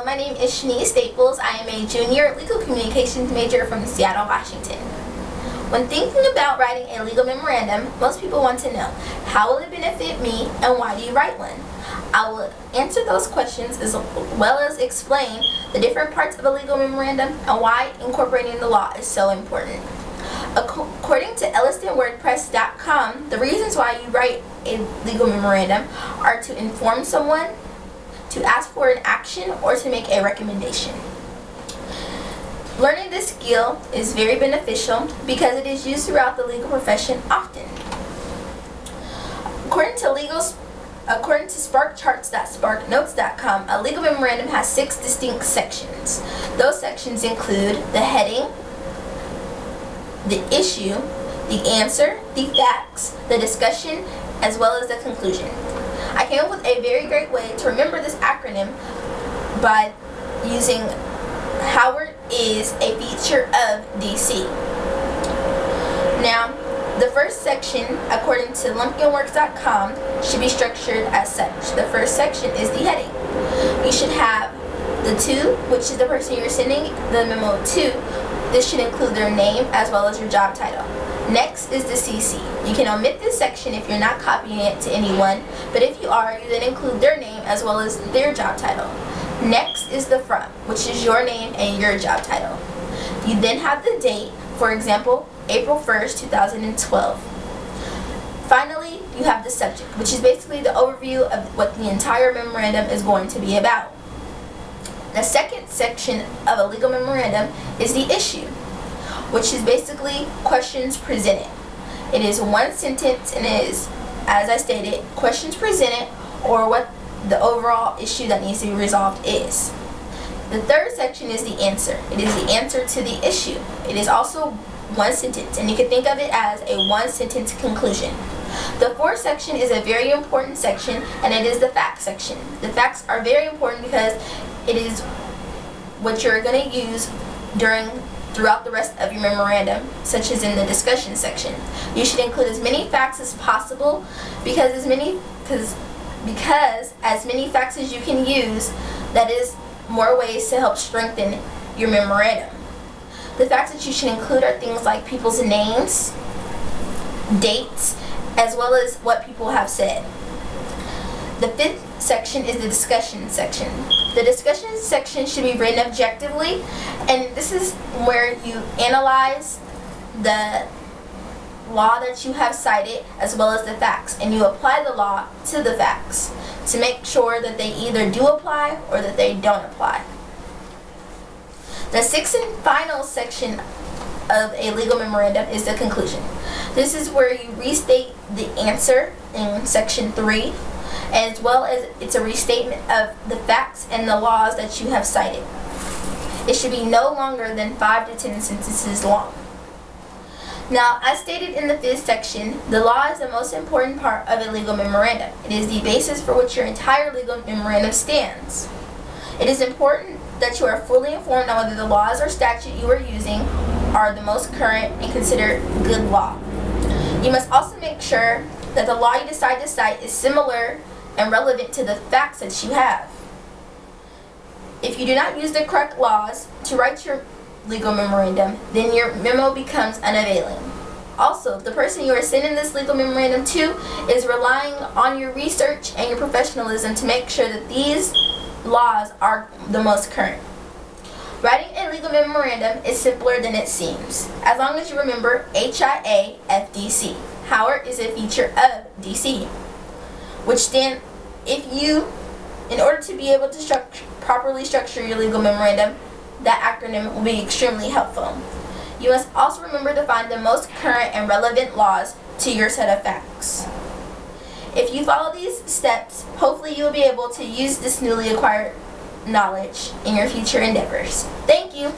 my name is Schanice Staples. I am a junior legal communications major from Seattle, Washington. When thinking about writing a legal memorandum, most people want to know, how will it benefit me and why do you write one? I will answer those questions as well as explain the different parts of a legal memorandum and why incorporating the law is so important. According to ellistonwordpress.com, the reasons why you write a legal memorandum are to inform someone, to ask for an action, or to make a recommendation. Learning this skill is very beneficial because it is used throughout the legal profession often. According to sparkcharts.sparknotes.com, a legal memorandum has 6 distinct sections. Those sections include the heading, the issue, the answer, the facts, the discussion, as well as the conclusion. I came up with a very great way to remember this acronym by using Howard is a feature of DC. Now, the first section, according to lumpkinworks.com, should be structured as such. The first section is the heading. You should have the to, which is the person you're sending the memo to. This should include their name as well as your job title. Next is the CC. You can omit this section if you're not copying it to anyone, but if you are, you then include their name as well as their job title. Next is the from, which is your name and your job title. You then have the date, for example, April 1st, 2012. Finally, you have the subject, which is basically the overview of what the entire memorandum is going to be about. The second section of a legal memorandum is the issue, which is basically questions presented. It is one sentence and it is, as I stated, questions presented or what the overall issue that needs to be resolved is. The third section is the answer. It is the answer to the issue. It is also one sentence, and you can think of it as a one-sentence conclusion. The fourth section is a very important section, and it is the facts section. The facts are very important because it is what you're going to use throughout the rest of your memorandum, such as in the discussion section. You should include as many facts as possible because as many facts as you can use, that is more ways to help strengthen your memorandum. The facts that you should include are things like people's names, dates, as well as what people have said. The fifth section is the discussion section. The discussion section should be written objectively, and this is where you analyze the law that you have cited as well as the facts, and you apply the law to the facts to make sure that they either do apply or that they don't apply. The sixth and final section of a legal memorandum is the conclusion. This is where you restate the answer in section 3, as well as it's a restatement of the facts and the laws that you have cited. It should be no longer than 5 to 10 sentences long. Now, as stated in the fifth section, the law is the most important part of a legal memorandum. It is the basis for which your entire legal memorandum stands. It is important that you are fully informed on whether the laws or statute you are using are the most current and considered good law. You must also make sure that the law you decide to cite is similar and relevant to the facts that you have. If you do not use the correct laws to write your legal memorandum, then your memo becomes unavailing. Also, the person you are sending this legal memorandum to is relying on your research and your professionalism to make sure that these laws are the most current. Writing a legal memorandum is simpler than it seems, as long as you remember HIA-FDC. Howard is a feature of DC, which then, in order to be able to properly structure your legal memorandum, that acronym will be extremely helpful. You must also remember to find the most current and relevant laws to your set of facts. If you follow these steps, hopefully you will be able to use this newly acquired knowledge in your future endeavors. Thank you.